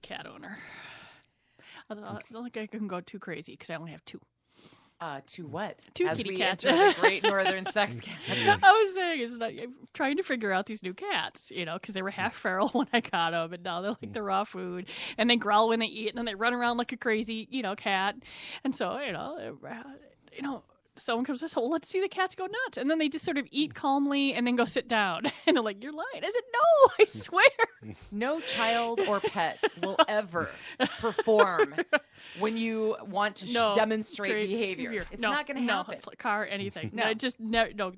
cat owner. I don't think I can go too crazy because I only have two. To what? Two As kitty we cats. enter the Great Northern Sex Cat. I was saying, is like I'm trying to figure out these new cats, because they were half feral when I got them, and now they're like the raw food, and they growl when they eat, and then they run around like a crazy, cat, and so someone comes and says, well, let's see the cats go nuts. And then they just sort of eat calmly and then go sit down. And they're like, you're lying. I said, no, I swear. No child or pet will ever perform when you want to demonstrate behavior. It's not going to happen. No, it's like car, anything. No.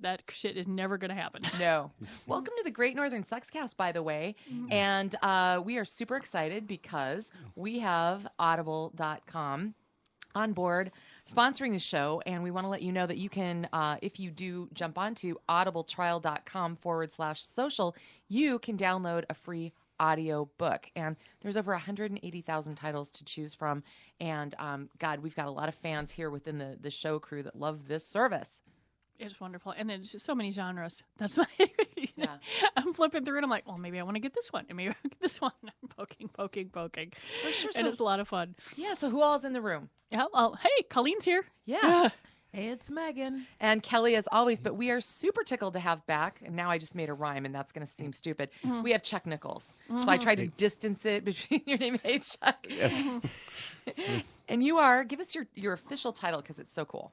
That shit is never going to happen. No. Welcome to the Great Northern Sex Cast, by the way. Mm-hmm. And we are super excited because we have Audible.com on board sponsoring the show, and we want to let you know that you can, if you do jump onto audibletrial.com/social, you can download a free audio book. And there's over 180,000 titles to choose from. And God, we've got a lot of fans here within the show crew that love this service. It's wonderful. And there's just so many genres. That's why I'm flipping through and I'm like, well, maybe I want to get this one. And maybe I get this one. I'm poking. For sure. And it's a lot of fun. Yeah, so who all's in the room? Yeah, well, hey, Colleen's here. Yeah. Hey, it's Megan. And Kelly as always, but we are super tickled to have back, and now I just made a rhyme, and that's going to seem stupid. Mm-hmm. We have Chuck Nichols. Mm-hmm. So I tried to distance it between your name. Hey, Chuck. Yes. And give us your official title because it's so cool.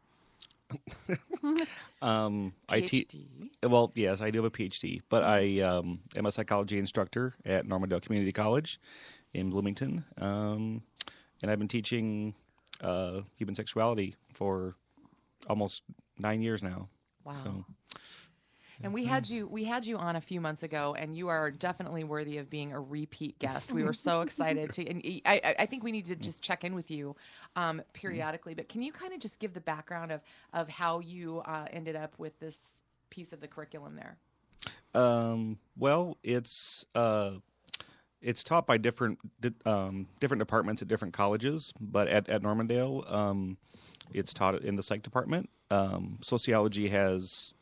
PhD? Well, yes, I do have a PhD, but I am a psychology instructor at Normandale Community College in Bloomington, and I've been teaching human sexuality for almost 9 years now. Wow. So, and we had you on a few months ago, and you are definitely worthy of being a repeat guest. We were so excited to, and I think we need to just check in with you periodically. But can you kind of just give the background of how you ended up with this piece of the curriculum there? Well, it's taught by different departments at different colleges, but at Normandale, it's taught in the psych department. Sociology has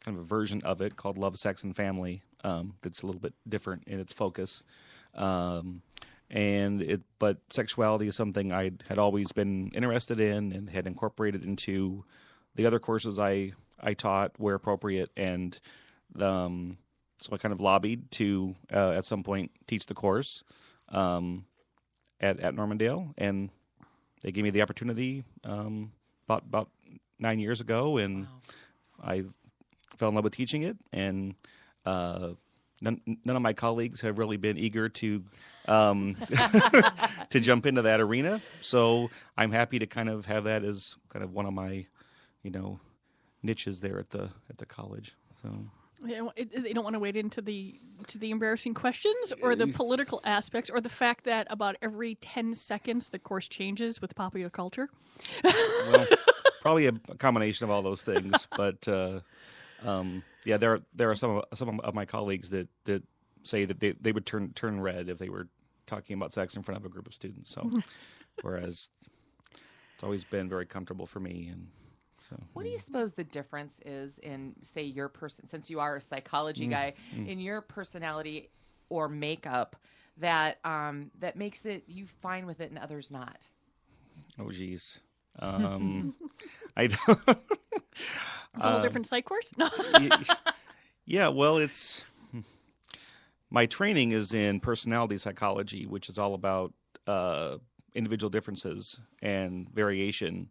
kind of a version of it called Love, Sex, and Family that's a little bit different in its focus. But sexuality is something I had always been interested in and had incorporated into the other courses I taught where appropriate. And so I kind of lobbied to, at some point, teach the course at Normandale. And they gave me the opportunity about 9 years ago, and wow. I fell in love with teaching it, and none of my colleagues have really been eager to to jump into that arena. So I'm happy to kind of have that as kind of one of my, niches there at the college. So they don't want to wade into the embarrassing questions or the political aspects or the fact that about every 10 seconds the course changes with popular culture. Well, probably a combination of all those things, but. Yeah, there are some of my colleagues that say that they would turn red if they were talking about sex in front of a group of students. So, whereas it's always been very comfortable for me. And so, what do you suppose the difference is in, say, your person, since you are a psychology guy, in your personality or makeup that makes it you fine with it and others not? Oh, geez. I don't. It's a whole different psych course? No. Yeah, well, my training is in personality psychology, which is all about individual differences and variation.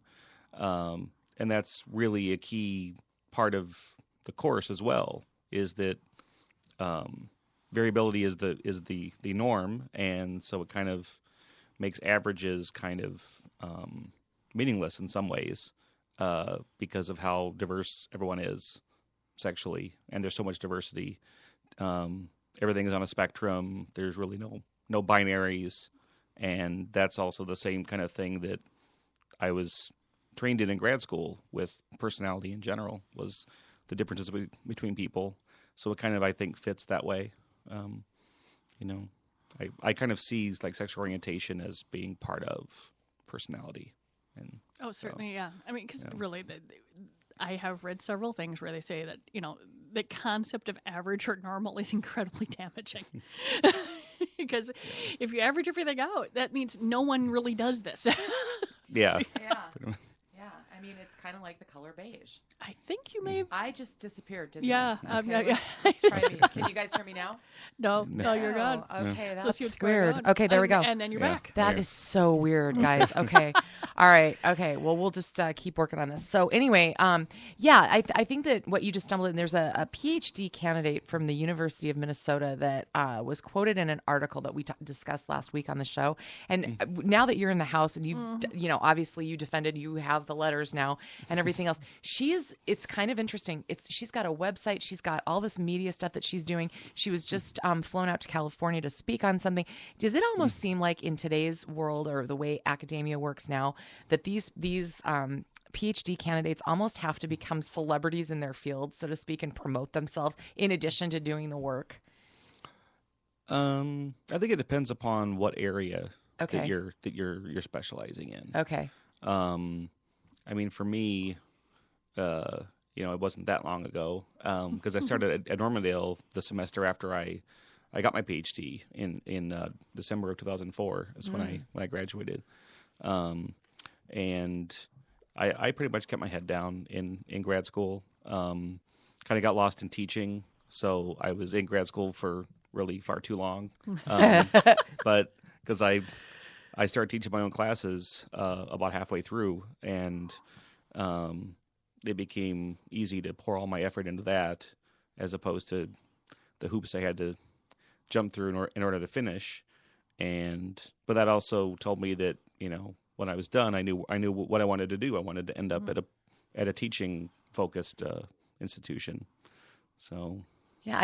And that's really a key part of the course as well, is that variability is the norm, and so it kind of makes averages kind of meaningless in some ways. Because of how diverse everyone is sexually, and there's so much diversity. Everything is on a spectrum. There's really no binaries, and that's also the same kind of thing that I was trained in grad school with personality in general, was the differences between people. So it kind of, I think, fits that way. I kind of see like sexual orientation as being part of personality. And certainly, yeah. I mean, because really, I have read several things where they say that, the concept of average or normal is incredibly damaging. Because if you average everything out, that means no one really does this. Yeah. Yeah. Yeah. I mean, it's kind of like the color beige. I think you may have. I just disappeared, didn't Yeah, I? Okay, yeah. let's try me. Can you guys hear me now? No, you're gone. Oh, okay, So that's see what's going weird. on. Okay, there we go. And then you're Yeah. back. That Weird. is so weird, guys. Okay. All right. Okay. Well, we'll just keep working on this. So anyway, yeah, I think that what you just stumbled in, there's a PhD candidate from the University of Minnesota that was quoted in an article that we discussed last week on the show. And now that you're in the House and you know, obviously you defended, you have the letters now and everything else. It's kind of interesting. She's got a website. She's got all this media stuff that she's doing. She was just flown out to California to speak on something. Does it almost seem like in today's world or the way academia works now that these PhD candidates almost have to become celebrities in their field, so to speak, and promote themselves in addition to doing the work? I think it depends upon what area Okay. that you're specializing in. Okay. I mean, for me, you know, it wasn't that long ago because I started at Normandale the semester after I got my PhD in December of 2004 is when I graduated, and I pretty much kept my head down in grad school. Kind of got lost in teaching, so I was in grad school for really far too long. But because I started teaching my own classes about halfway through, and it became easy to pour all my effort into that as opposed to the hoops I had to jump through in order to finish. But that also told me that, you know, when I was done, I knew what I wanted to do. I wanted to end up at a teaching focused institution. So yeah,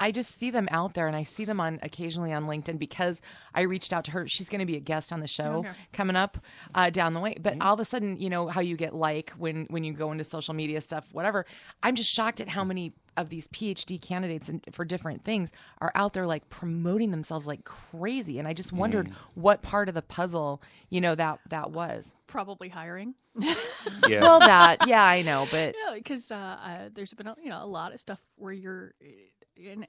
I just see them out there, and I see them occasionally on LinkedIn because I reached out to her. She's going to be a guest on the show coming up down the way. But all of a sudden, you know how you get when you go into social media stuff, whatever. I'm just shocked at how many of these PhD candidates for different things are out there like promoting themselves like crazy. And I just wondered what part of the puzzle, you know, that was. Probably hiring. yeah. Well, I know, but Yeah, because there's been a lot of stuff where you're in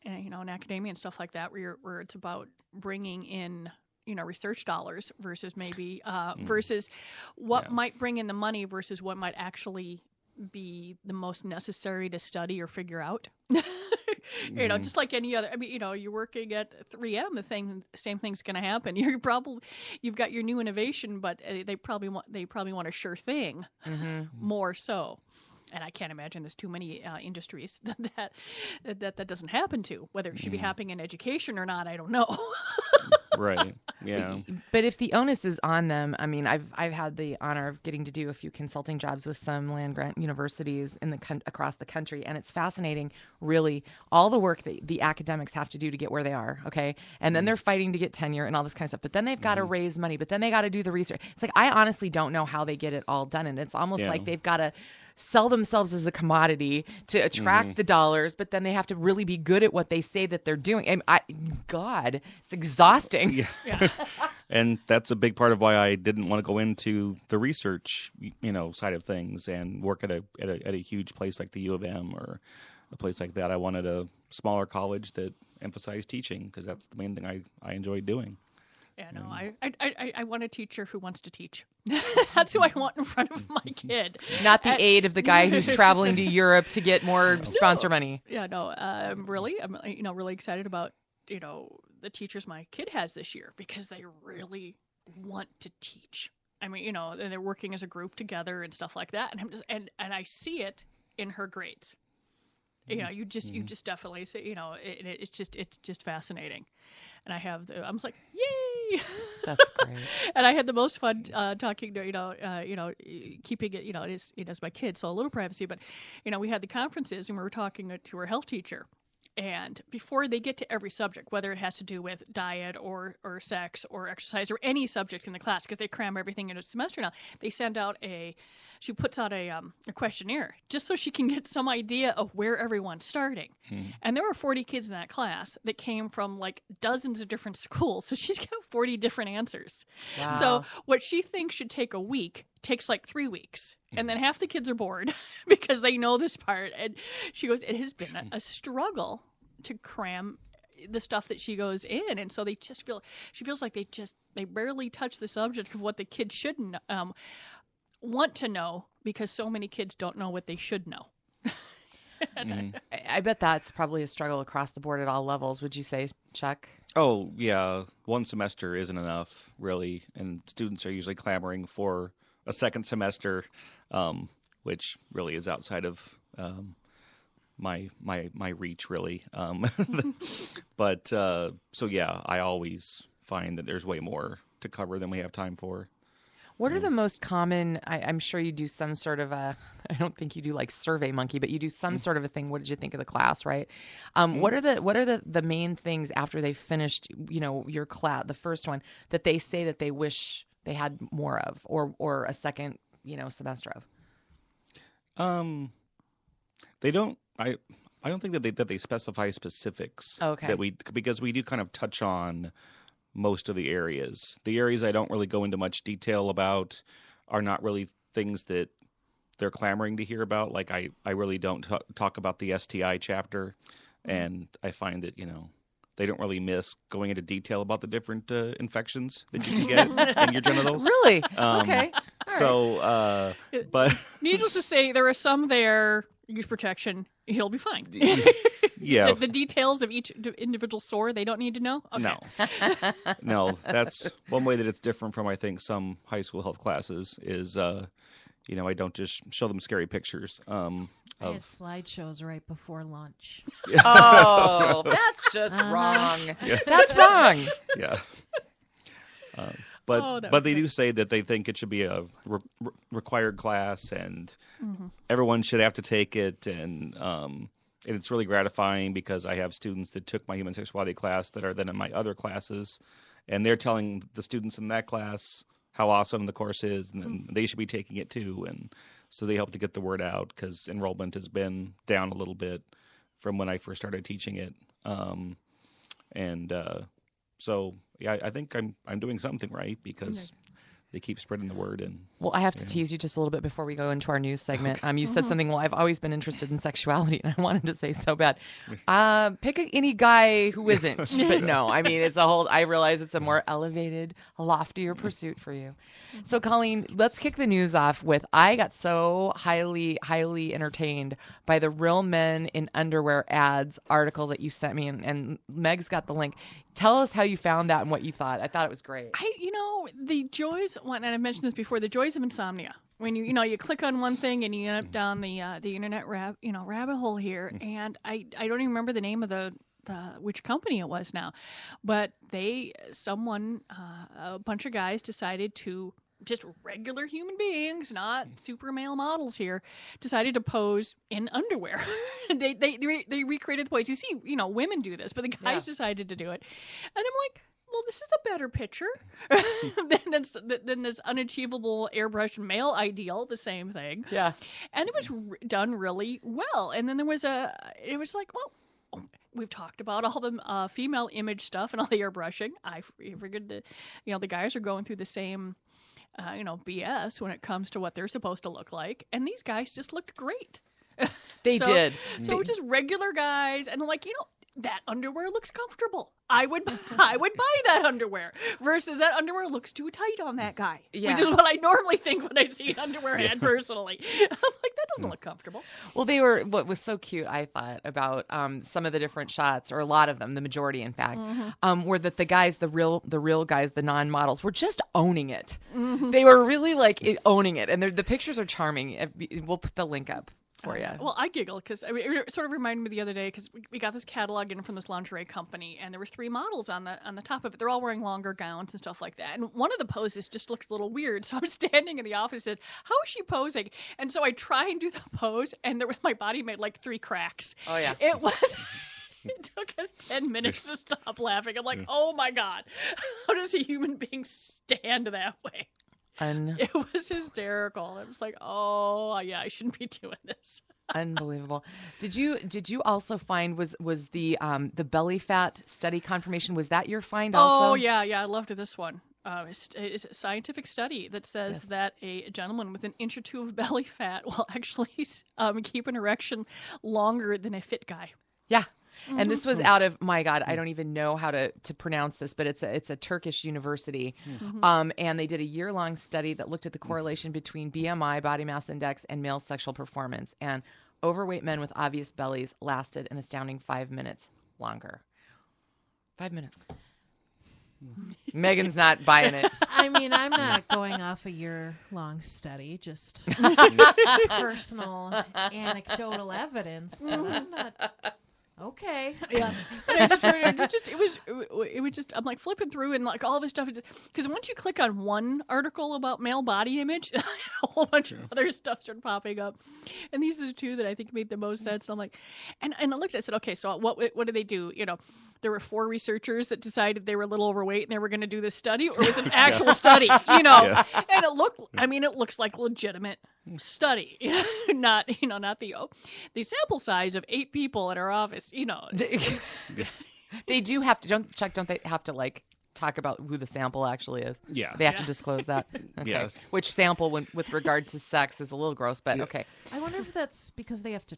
academia and stuff like that where it's about bringing in research dollars versus maybe versus what might bring in the money versus what might actually be the most necessary to study or figure out. You know, just like any other. I mean, you know, you're working at 3M, the same thing's going to happen. You've got your new innovation, but they probably want a sure thing more so. And I can't imagine there's too many industries that doesn't happen to. Whether it should be happening in education or not, I don't know. Right. Yeah. But if the onus is on them, I mean, I've had the honor of getting to do a few consulting jobs with some land grant universities across the country, and it's fascinating, really, all the work that the academics have to do to get where they are. Okay, and then they're fighting to get tenure and all this kind of stuff. But then they've got to raise money. But then they got to do the research. It's like I honestly don't know how they get it all done, and it's almost like they've got to sell themselves as a commodity to attract the dollars, but then they have to really be good at what they say that they're doing. And God, it's exhausting. Yeah. And that's a big part of why I didn't want to go into the research, side of things and work at a huge place like the U of M or a place like that. I wanted a smaller college that emphasized teaching because that's the main thing I enjoyed doing. Yeah, no, I want a teacher who wants to teach. That's who I want in front of my kid. Not the aid of the guy who's traveling to Europe to get more sponsor money. Yeah, no, I'm really excited about, the teachers my kid has this year because they really want to teach. I mean, they're working as a group together and stuff like that. And I see it in her grades. You just definitely say, it's just fascinating. And I'm just like, yay! That's great. And I had the most fun talking to, keeping it, it is my kid, so a little privacy. But, we had the conferences and we were talking to her health teacher. And before they get to every subject, whether it has to do with diet or sex or exercise or any subject in the class, because they cram everything into a semester now, she puts out a questionnaire just so she can get some idea of where everyone's starting. And there were 40 kids in that class that came from like dozens of different schools. So she's got 40 different answers. Wow. So what she thinks should take a week takes like 3 weeks. And then half the kids are bored because they know this part. And she goes, it has been a struggle to cram the stuff that she goes in, and so she feels like they barely touch the subject of what the kids shouldn't want to know, because so many kids don't know what they should know. I bet that's probably a struggle across the board at all levels. Would you say, Chuck? Oh, yeah. One semester isn't enough, really. And students are usually clamoring for a second semester, which really is outside of my reach, really. But so, yeah, I always find that there's way more to cover than we have time for. What are the most common, I'm sure you do some sort of I don't think you do like Survey Monkey, but you do some sort of a thing. What did you think of the class, right? What are the main things after they finished, your class, the first one, that they say that they wish they had more of, or a second, semester of? They don't, I don't think that they specify specifics. Okay. Because we do kind of touch on most of the areas. The areas I don't really go into much detail about are not really things that they're clamoring to hear about. Like I really don't talk about the STI chapter, and I find that, they don't really miss going into detail about the different infections that you can get in your genitals. Really? Okay. So, but needless to say, there are some there. Use protection. You'll be fine. Yeah. The details of each individual sore, they don't need to know? Okay. No. That's one way that it's different from, I think, some high school health classes is, I don't just show them scary pictures. I had slideshows right before lunch. Oh, that's just wrong. Yeah. That's wrong. Yeah. But they do say that they think it should be a required class, and everyone should have to take it. And it's really gratifying because I have students that took my human sexuality class that are then in my other classes, and they're telling the students in that class how awesome the course is, and then they should be taking it too. And so they help to get the word out, because enrollment has been down a little bit from when I first started teaching it. So yeah, I think I'm doing something right, because they keep spreading the word. And well, I have to tease you just a little bit before we go into our news segment. You said something. Well, I've always been interested in sexuality, and I wanted to say so bad. Pick any guy who isn't, but no. I mean, it's a whole. I realize it's a more elevated, loftier pursuit for you. So, Colleen, let's kick the news off with. I got so highly entertained by the Real Men in Underwear ads article that you sent me, and Meg's got the link. Tell us how you found that and what you thought. I thought it was great. The joys, and I mentioned this before, the joys of insomnia. When you click on one thing and you end up down the internet rabbit hole here, and I don't even remember the name of the which company it was now, but a bunch of guys decided to, just regular human beings, not super male models here, decided to pose in underwear. they recreated the pose. You see, women do this, but the guys decided to do it. And I'm like, well, this is a better picture than this unachievable airbrushed male ideal, the same thing. Yeah. And it was done really well. And then it was like, well, we've talked about all the female image stuff and all the airbrushing. I figured that, the guys are going through the same BS when it comes to what they're supposed to look like. And these guys just looked great. They did. So it's just regular guys. And I'm like, that underwear looks comfortable. I would buy that underwear versus that underwear looks too tight on that guy, which is what I normally think when I see an underwear ad personally. I'm like, that doesn't look comfortable. Well, what was so cute, I thought, about some of the different shots, or a lot of them, the majority, in fact, were that the guys, the real guys, the non-models, were just owning it. They were really owning it. And the pictures are charming. We'll put the link up for you. Well, I giggle because it sort of reminded me the other day, because we got this catalog in from this lingerie company, and there were 3 models on the top of it. They're all wearing longer gowns and stuff like that. And one of the poses just looks a little weird. So I'm standing in the office and said, how is she posing? And so I try and do the pose, and my body made 3 cracks. Oh, yeah. It took us 10 minutes to stop laughing. I'm like, oh my God, how does a human being stand that way? It was hysterical. It was like, oh yeah, I shouldn't be doing this. Unbelievable. Did you also find was the belly fat study confirmation? Was that your find also? Oh yeah, I loved this one. It's a scientific study that says that a gentleman with an inch or 2 of belly fat will actually keep an erection longer than a fit guy. Yeah. And this was out of, my God, I don't even know how to pronounce this, but it's a Turkish university. And they did a year-long study that looked at the correlation between BMI, body mass index, and male sexual performance. And overweight men with obvious bellies lasted an astounding 5 minutes longer. 5 minutes. Megan's not buying it. I mean, I'm not going off a year-long study, just personal anecdotal evidence. But I'm not. Okay. Yeah. But it was just, I'm like flipping through and like all this stuff. Because once you click on one article about male body image, a whole bunch of other stuff started popping up. And these are the two that I think made the most sense. And I'm like, and I looked, I said, okay, so what did they do? You know, there were 4 researchers that decided they were a little overweight and they were going to do this study, or was it an actual study, you know? Yeah. And it looks like legitimate study, not the sample size of 8 people at our office, you know. They do have to, don't they have to like talk about who the sample actually is? Yeah. They have to disclose that. Okay. Yes. Which sample with regard to sex is a little gross, but okay. I wonder if that's because they have to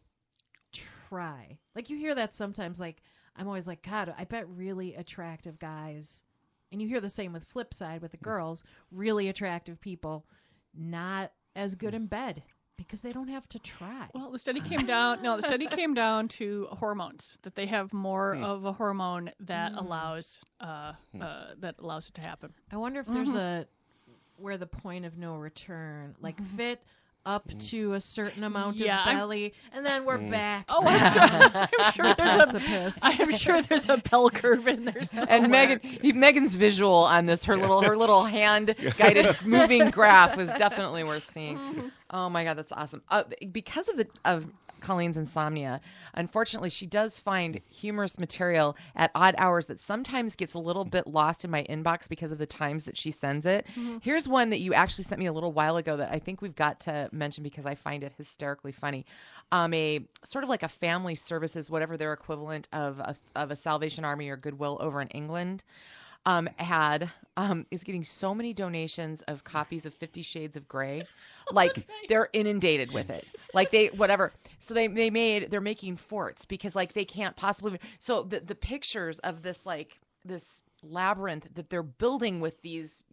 try. Like you hear that sometimes, like I'm always like, God, I bet really attractive guys, and you hear the same with flip side with the girls, really attractive people, not as good in bed because they don't have to try. Well, the study came down to hormones, that they have more of a hormone that allows it to happen. I wonder if there's where the point of no return, like fit up to a certain amount of belly, and then we're back. Oh, I'm sure there's a bell curve in there somewhere. And Megan's visual on this, her little hand guided moving graph was definitely worth seeing. Oh my God, that's awesome. Because of Colleen's insomnia, unfortunately, she does find humorous material at odd hours that sometimes gets a little bit lost in my inbox because of the times that she sends it. Here's one that you actually sent me a little while ago that I think we've got to mention because I find it hysterically funny. A sort of like a family services, whatever their equivalent of a Salvation Army or Goodwill over in England, is getting so many donations of copies of 50 Shades of Grey. Like they're inundated with it. Like so they're making forts because like they can't possibly. So the pictures of this labyrinth that they're building with these,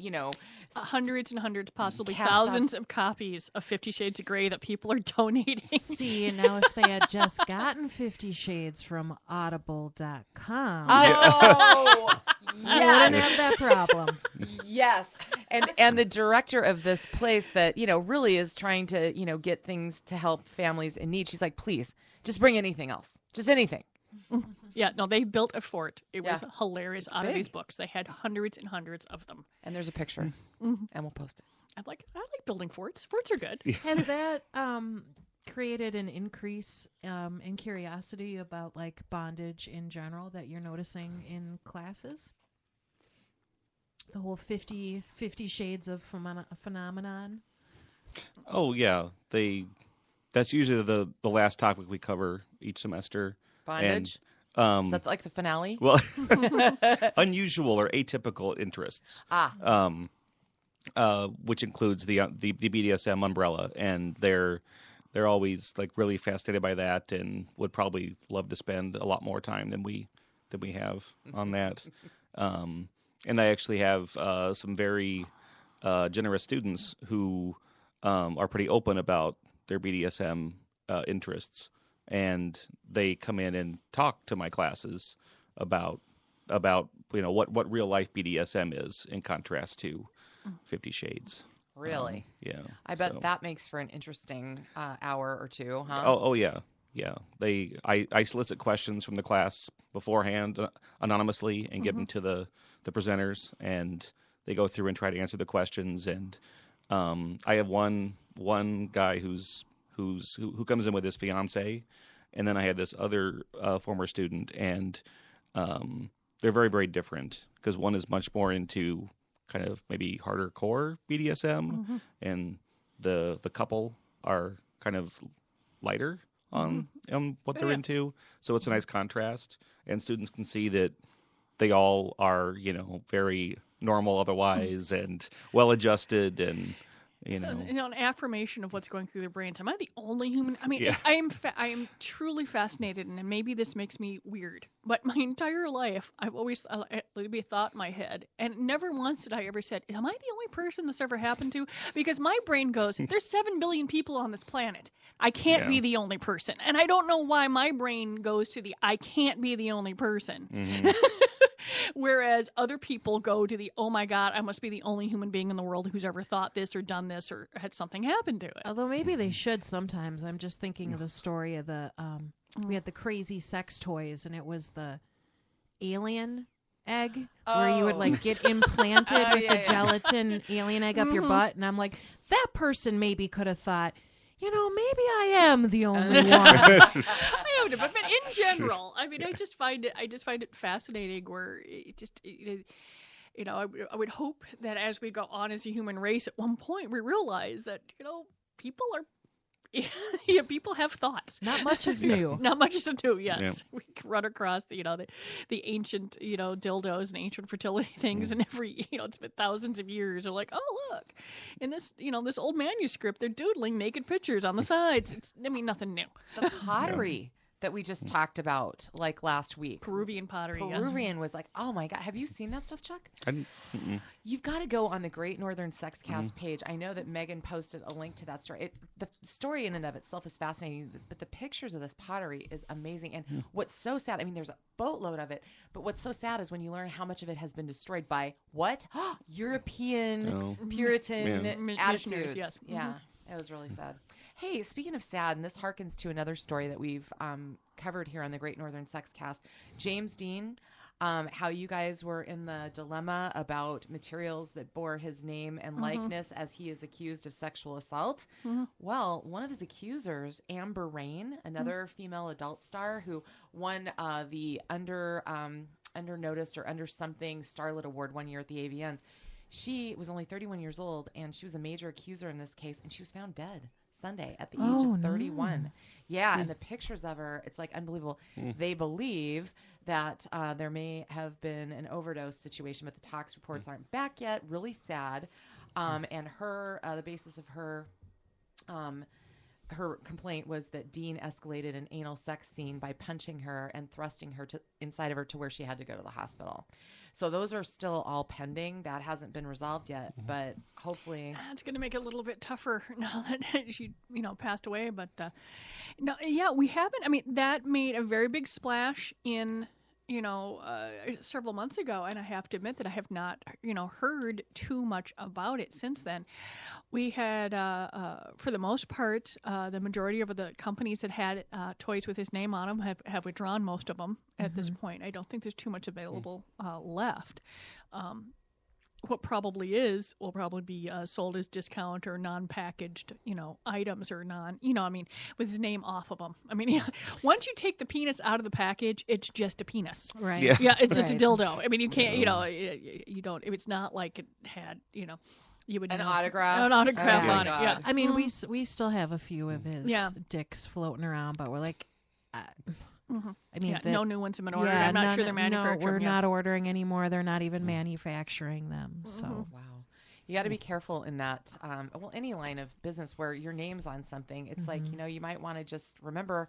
hundreds and hundreds, possibly thousands of copies of 50 Shades of Grey that people are donating. See, now if they had just gotten 50 Shades from audible.com. Oh, yes. Wouldn't have that problem. Yes. And the director of this place that, really is trying to, get things to help families in need. She's like, please, just bring anything else. Just anything. Yeah, no, they built a fort. It was hilarious out of these books. They had hundreds and hundreds of them. And there's a picture, and we'll post it. I like building forts. Forts are good. Has that created an increase in curiosity about like bondage in general that you're noticing in classes? The whole 50 Shades of phenomenon? Oh, yeah. That's usually the last topic we cover each semester. Bondage? And, is that like the finale? Well, unusual or atypical interests. Which includes the BDSM umbrella, and they're always like really fascinated by that, and would probably love to spend a lot more time than we have on that. And I actually have some very generous students who are pretty open about their BDSM interests. And they come in and talk to my classes about what real life BDSM is in contrast to 50 Shades. Really? Yeah. I bet that makes for an interesting hour or two, huh? Oh yeah. Yeah. I solicit questions from the class beforehand anonymously and give them to the presenters, and they go through and try to answer the questions. And I have one guy who comes in with his fiance, and then I had this other former student, and they're very, very different because one is much more into kind of maybe harder core BDSM, and the couple are kind of lighter on what they're into. So it's a nice contrast, and students can see that they all are very normal otherwise and well adjusted, and You So, know, an affirmation of what's going through their brains. Am I the only human? I mean, Yeah. I am truly fascinated, and maybe this makes me weird. But my entire life, I've always let be a thought in my head, and never once did I ever said, "Am I the only person this ever happened to?" Because my brain goes, "There's 7 billion people on this planet. I can't Yeah. be the only person," and I don't know why my brain goes to the "I can't be the only person." Mm-hmm. Whereas other people go to the, "Oh my God, I must be the only human being in the world who's ever thought this or done this or had something happen to it." Although maybe they should sometimes. I'm just thinking of the story of the we had the crazy sex toys, and it was the alien egg where you would like get implanted with the gelatin alien egg up your butt, and I'm like, that person maybe could have thought, maybe I am the only one. I have to, but in general, I mean, I just find it fascinating. Where it just, I would hope that as we go on as a human race, at one point we realize that people are. Yeah, people have thoughts. Not much is new. Not much is new. Yes, Yeah. we can run across the ancient dildos and ancient fertility things, and every it's been thousands of years. They're like, oh look, in this this old manuscript, they're doodling naked pictures on the sides. It's nothing new. The pottery that we just talked about like last week. Peruvian pottery. Peruvian was like, oh my God. Have you seen that stuff, Chuck? Mm-mm. You've got to go on the Great Northern Sexcast page. I know that Megan posted a link to that story. The story in and of itself is fascinating, but the pictures of this pottery is amazing. And what's so sad, I mean, there's a boatload of it, but what's so sad is when you learn how much of it has been destroyed by what? European Puritan attitudes. Missionaries, yes. Yeah, it was really sad. Hey, speaking of sad, and this harkens to another story that we've covered here on the Great Northern Sexcast, James Dean, how you guys were in the dilemma about materials that bore his name and likeness as he is accused of sexual assault. Well, one of his accusers, Amber Rain, another female adult star who won the under noticed or under something Starlet Award one year at the AVNs, she was only 31 years old, and she was a major accuser in this case, and she was found dead Sunday at the age of 31. No. Yeah, and the pictures of her, it's like unbelievable. They believe that there may have been an overdose situation, but the tox reports aren't back yet. Really sad. And her, the basis of her complaint was that Dean escalated an anal sex scene by punching her and thrusting her inside of her to where she had to go to the hospital. So those are still all pending. That hasn't been resolved yet, but hopefully it's going to make it a little bit tougher now that she passed away. But no, yeah, we haven't. I mean, that made a very big splash in several months ago, and I have to admit that I have not heard too much about it since then. We had for the most part the majority of the companies that had toys with his name on them have withdrawn most of them at this point. I don't think there's too much available left. What will probably be sold as discount or non-packaged, items or with his name off of them. I mean, once you take the penis out of the package, it's just a penis. Right. Yeah, it's right. just a dildo. I mean, you can't, you don't, if it's not like it had, you would an know. autograph. An autograph on it, God. yeah. I mean, we still have a few of his dicks floating around, but we're like, I mean, no new ones have been ordered. I'm not sure they're manufacturing. No, we're not ordering anymore. They're not even manufacturing them. So wow, you got to be careful in that. Any line of business where your name's on something, it's like you might want to just remember.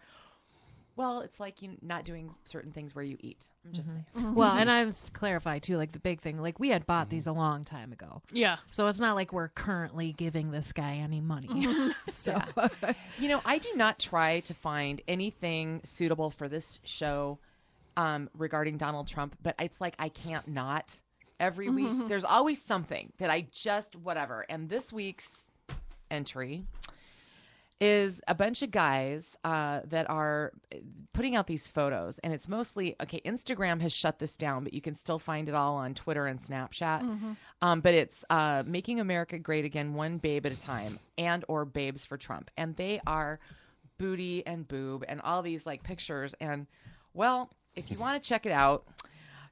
Well, it's like you not doing certain things where you eat. I'm just saying. Well, and I was to clarify too, like the big thing, like we had bought these a long time ago. Yeah. So it's not like we're currently giving this guy any money. So, I do not try to find anything suitable for this show regarding Donald Trump, but it's like I can't not. Every week, there's always something that I just whatever. And this week's entry is a bunch of guys that are putting out these photos, and it's mostly Instagram has shut this down, but you can still find it all on Twitter and Snapchat. But it's making America great again, one babe at a time, and or babes for Trump, and they are booty and boob and all these like pictures. And well, if you want to check it out,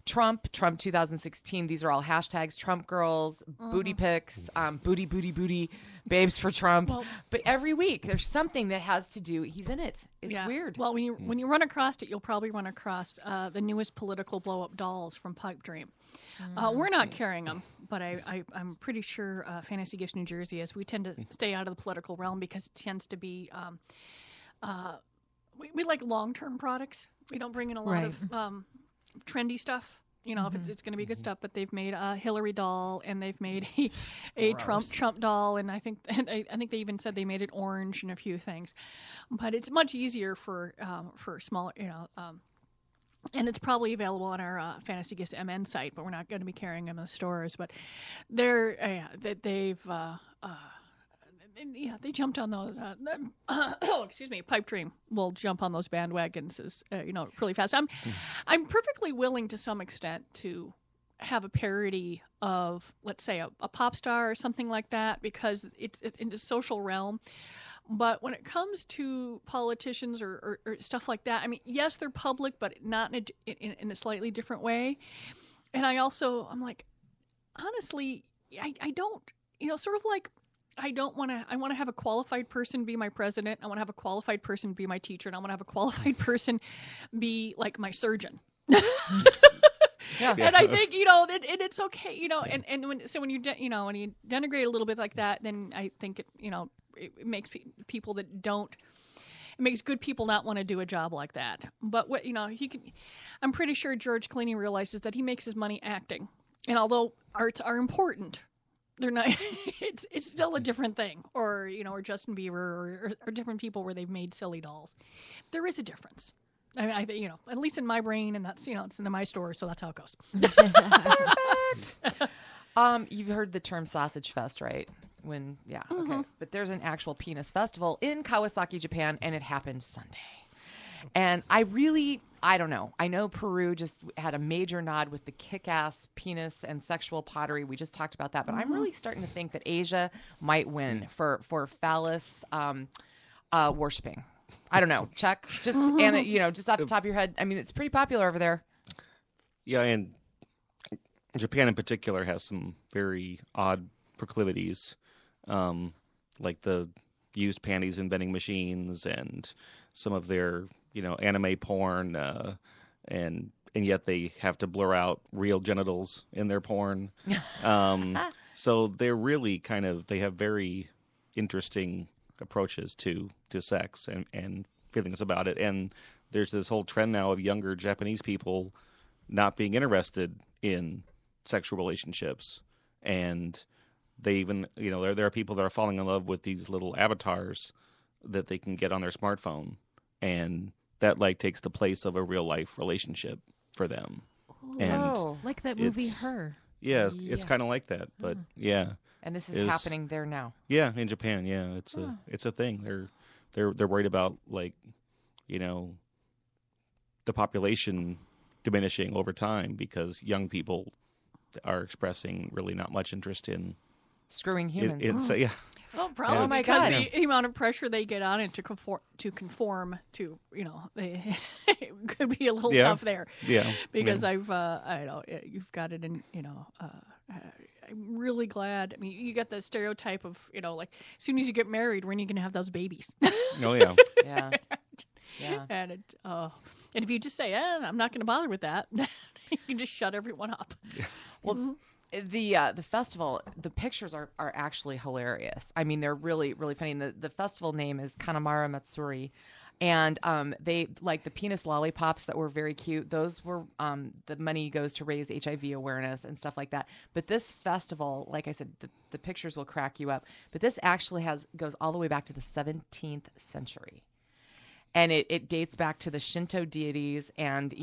Trump 2016. These are all hashtags: Trump girls, booty pics, booty, babes for Trump. Well, but every week there's something that has to do. He's in it. It's weird. Well, when you run across it, you'll probably run across the newest political blow-up dolls from Pipe Dream. We're not carrying them, but I'm pretty sure Fantasy Gifts New Jersey is. We tend to stay out of the political realm because it tends to be we like long-term products. We don't bring in a lot of trendy stuff. You know, if it's going to be good stuff. But they've made a Hillary doll, and they've made a Trump doll, and I think they even said they made it orange and a few things. But it's much easier for smaller, and it's probably available on our Fantasy Gifts MN site, but we're not going to be carrying them in the stores. But they jumped on those. Excuse me, Pipe Dream will jump on those bandwagons really fast. I'm perfectly willing to some extent to have a parody of, let's say, a pop star or something like that, because it's in the social realm. But when it comes to politicians or stuff like that, I mean, yes, they're public, but not in a slightly different way. And I'm like, honestly, I don't, sort of like, I want to have a qualified person be my president. I want to have a qualified person be my teacher. And I want to have a qualified person be like my surgeon. And I think, it's okay, and when you denigrate a little bit like that, then I think it makes people that don't, it makes good people not want to do a job like that. But what, I'm pretty sure George Clooney realizes that he makes his money acting. And although arts are important, they're not, it's still a different thing. Or, or Justin Bieber or different people where they've made silly dolls. There is a difference. I mean, I think, at least in my brain, and that's, it's in my store, so that's how it goes. You've heard the term Sausage Fest, right? Okay. But there's an actual penis festival in Kawasaki, Japan, and it happened Sunday. And I don't know. I know Peru just had a major nod with the kick-ass penis and sexual pottery. We just talked about that. But I'm really starting to think that Asia might win for phallus worshipping. I don't know. Chuck, just just off the top of your head. I mean, it's pretty popular over there. Yeah, and Japan in particular has some very odd proclivities, like the used panties in vending machines and some of their, anime porn, and yet they have to blur out real genitals in their porn. So they're really they have very interesting approaches to sex and feelings about it. And there's this whole trend now of younger Japanese people not being interested in sexual relationships. And they even, there are people that are falling in love with these little avatars that they can get on their smartphone. And that takes the place of a real life relationship for them. And like that movie Her. Yeah, it's kind of like that, but yeah. And this is happening there now. Yeah, in Japan, yeah, it's a thing. They're worried about the population diminishing over time because young people are expressing really not much interest in screwing humans. Yeah. Well, probably Oh my because God. the amount of pressure they get on it to conform to, it could be a little tough there. Yeah. Because you've got it in, I'm really glad. I mean, you get the stereotype of, as soon as you get married, when are you going to have those babies? Oh, yeah. Yeah. Yeah. And if you just say, I'm not going to bother with that, you can just shut everyone up. Well, the festival, the pictures are actually hilarious. I mean, they're really, really funny. And the festival name is Kanamara Matsuri. And they, like the penis lollipops that were very cute, those were, the money goes to raise HIV awareness and stuff like that. But this festival, like I said, the pictures will crack you up. But this actually goes all the way back to the 17th century. And it dates back to the Shinto deities and,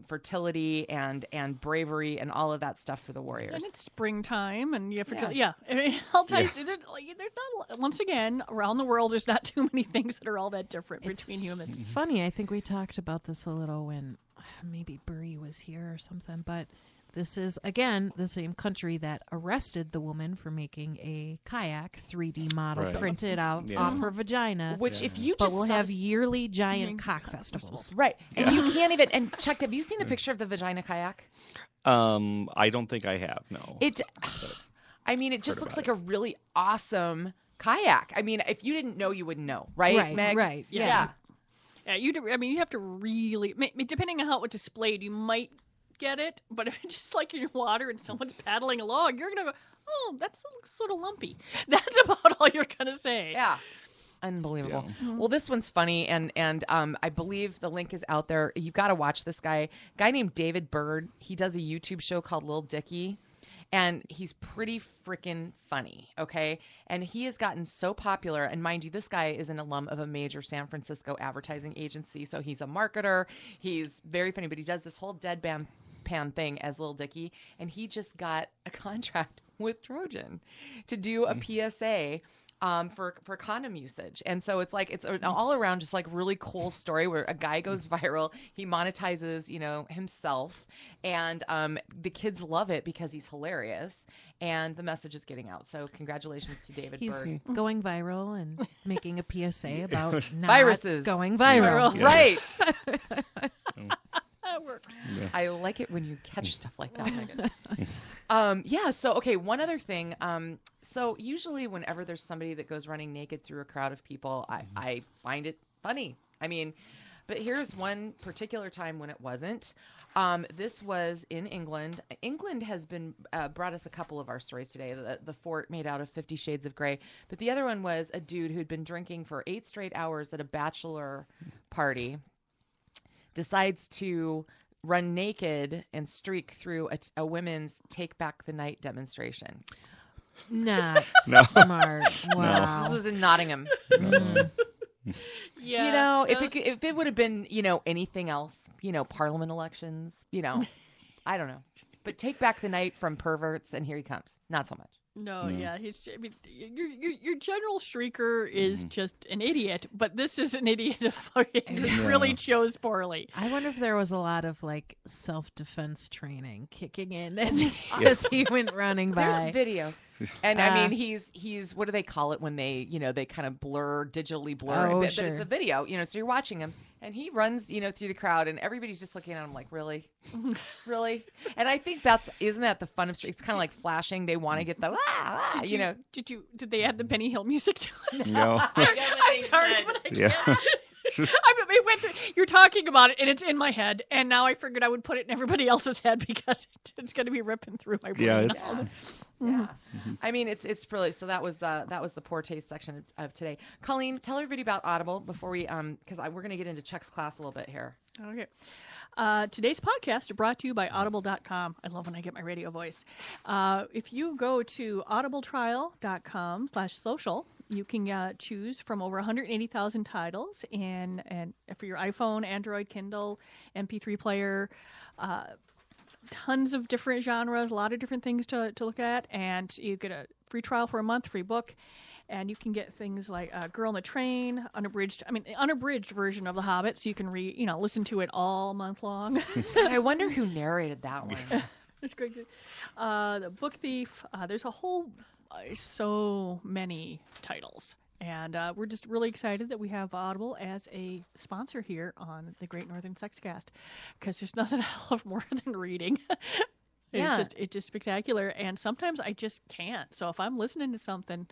fertility and bravery and all of that stuff for the warriors. And it's springtime and you have fertility. Yeah. I mean, I'll tell you, there's not, once again, around the world, there's not too many things that are all that different between humans. Funny, I think we talked about this a little when maybe Brie was here or something, but This is, again, the same country that arrested the woman for making a kayak 3D model printed out off her vagina. Which, if you but just we'll have yearly giant cock festivals. Right. And you can't even. And Chuck, have you seen the picture of the vagina kayak? I don't think I have. No. I mean, it just looks like a really awesome kayak. I mean, if you didn't know, you wouldn't know, right, Meg? Right. Yeah. Yeah, you have to really, depending on how it's displayed, you might get it, but if it's just like in water and someone's paddling along, you're going to go, oh, that looks sort of lumpy. That's about all you're going to say. Yeah. Unbelievable. Yeah. Well, this one's funny, and I believe the link is out there. You've got to watch this guy named David Bird. He does a YouTube show called Lil Dicky. And he's pretty freaking funny, okay? And he has gotten so popular. And mind you, this guy is an alum of a major San Francisco advertising agency. So he's a marketer. He's very funny, but he does this whole deadpan thing as Lil Dicky. And he just got a contract with Trojan to do a PSA for condom usage. And so it's an all around just like really cool story where a guy goes viral, he monetizes, himself, and the kids love it because he's hilarious and the message is getting out. So congratulations to David Bird. He's going viral and making a PSA about not viruses going viral. Yeah. Right. That works. Yeah. I like it when you catch stuff like that, Megan. So, okay, one other thing. So usually whenever there's somebody that goes running naked through a crowd of people, I find it funny. I mean, but here's one particular time when it wasn't. This was in England. England has been brought us a couple of our stories today. The fort made out of 50 Shades of Grey. But the other one was a dude who'd been drinking for 8 straight hours at a bachelor party. Decides to run naked and streak through a women's Take Back the Night demonstration. Not smart. Wow. This was in Nottingham. Yeah. If it would have been, anything else, parliament elections, I don't know. But Take Back the Night from perverts, and here he comes. Not so much. No, yeah, your general streaker is just an idiot, but this is an idiot who really chose poorly. I wonder if there was a lot of like self-defense training kicking in as he went running by. There's video. And I mean, he's what do they call it when they, they kind of digitally blur. Oh, but sure. it's a video, so you're watching him and he runs, through the crowd and everybody's just looking at him like, really? Really? And I think isn't that the fun of street? It's kind of like flashing. They want to get the, Did they add the Benny Hill music to it? No. I'm sorry, but I can't. It went through, you're talking about it, and it's in my head, and now I figured I would put it in everybody else's head because it's going to be ripping through my brain. Yeah. I mean, it's really so. That was the poor taste section of today. Colleen, tell everybody about Audible before we because we're going to get into Chuck's class a little bit here. Okay. Today's podcast is brought to you by Audible.com. I love when I get my radio voice. If you go to audibletrial.com/social, you can choose from over 180,000 titles and for your iPhone, Android, Kindle, MP3 player, tons of different genres, a lot of different things to look at, and you get a free trial for a month, free book. And you can get things like Girl on the Train, the unabridged version of The Hobbit, so you can listen to it all month long. And I wonder who narrated that one. It's great. The Book Thief. There's a whole, so many titles. And we're just really excited that we have Audible as a sponsor here on the Great Northern Sexcast, because there's nothing I love more than reading. It's just spectacular, and sometimes I just can't. So if I'm listening to something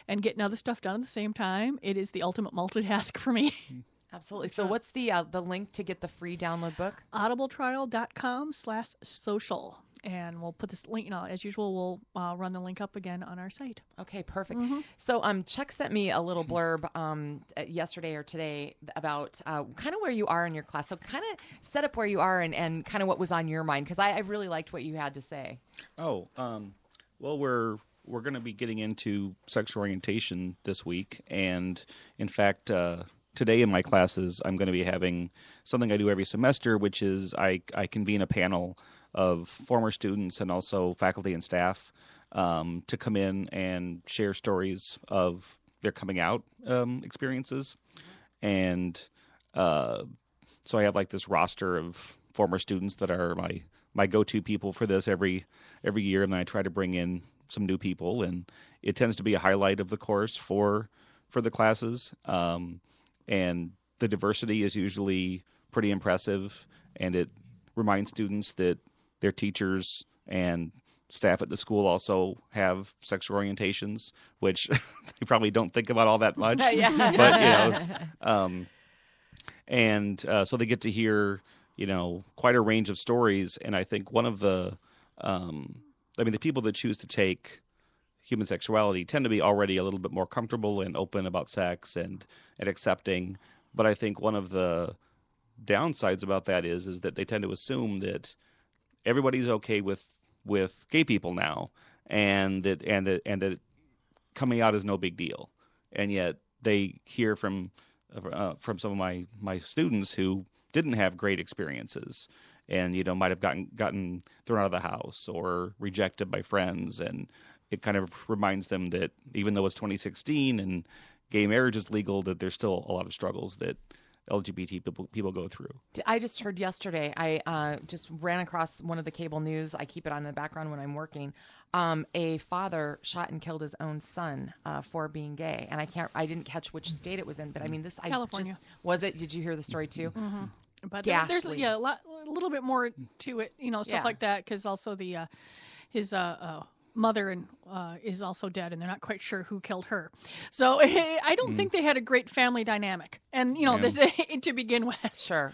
and getting other stuff done at the same time, it is the ultimate multitask for me. Absolutely. So what's the link to get the free download book? audibletrial.com/social. And we'll put this link, as usual, we'll run the link up again on our site. Okay, perfect. Mm-hmm. So Chuck sent me a little blurb yesterday or today about kind of where you are in your class. So kind of set up where you are and kind of what was on your mind, because I really liked what you had to say. Oh, well, we're going to be getting into sexual orientation this week. And in fact, today in my classes, I'm going to be having something I do every semester, which is I convene a panel of former students and also faculty and staff to come in and share stories of their coming out experiences. And so I have like this roster of former students that are my go-to people for this every year, and then I try to bring in some new people, and it tends to be a highlight of the course for the classes. And the diversity is usually pretty impressive, and it reminds students that their teachers and staff at the school also have sexual orientations, which they probably don't think about all that much. But so they get to hear quite a range of stories, and I think one of the the people that choose to take human sexuality tend to be already a little bit more comfortable and open about sex and accepting. But I think one of the downsides about that is that they tend to assume that everybody's okay with gay people now, and that coming out is no big deal. And yet they hear from some of my students who didn't have great experiences, and might have gotten thrown out of the house or rejected by friends, and it kind of reminds them that even though it's 2016 and gay marriage is legal, that there's still a lot of struggles that LGBT people go through. I just heard yesterday, I just ran across one of the cable news. I keep it on in the background when I'm working. A father shot and killed his own son for being gay. And I didn't catch which state it was in, but I mean, California. Was it? Did you hear the story too? Mm-hmm. But Ghastly. there's a little bit more to it, stuff like that, because also his mother is also dead, and they're not quite sure who killed her. So I don't think they had a great family dynamic, and this to begin with. Sure.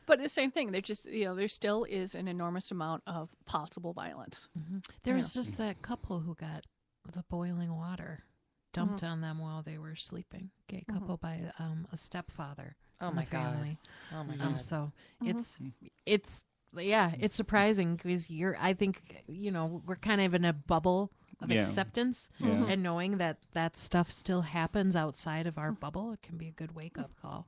But the same thing. They just there still is an enormous amount of possible violence. Mm-hmm. There was just that couple who got the boiling water dumped on them while they were sleeping. Gay couple by a stepfather. Oh my God. Oh my God. So it's surprising because I think we're kind of in a bubble of acceptance, and knowing that stuff still happens outside of our bubble, it can be a good wake up call.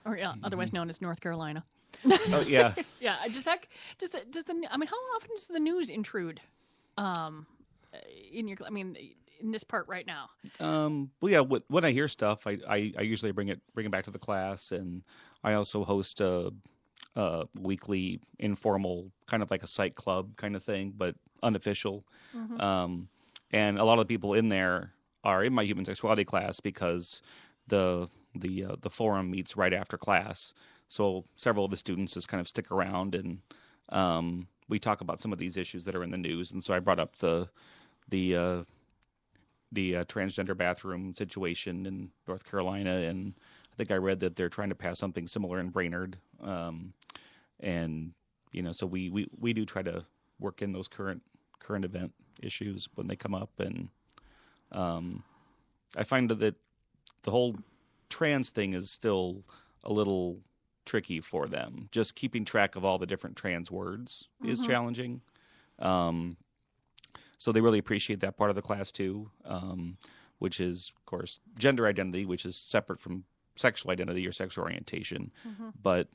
Or otherwise known as North Carolina. Oh yeah. Yeah. I mean, how often does the news intrude in this part right now? Well, yeah. When I hear stuff, I usually bring it back to the class, and I also host a weekly informal kind of like a psych club kind of thing, but unofficial. And a lot of the people in there are in my human sexuality class because the forum meets right after class. So several of the students just kind of stick around, and we talk about some of these issues that are in the news. And so I brought up the transgender bathroom situation in North Carolina, and I think I read that they're trying to pass something similar in Brainerd. And so we do try to work in those current event issues when they come up. And I find that the whole trans thing is still a little tricky for them. Just keeping track of all the different trans words is challenging. So they really appreciate that part of the class too, which is, of course, gender identity, which is separate from sexual identity or sexual orientation. But,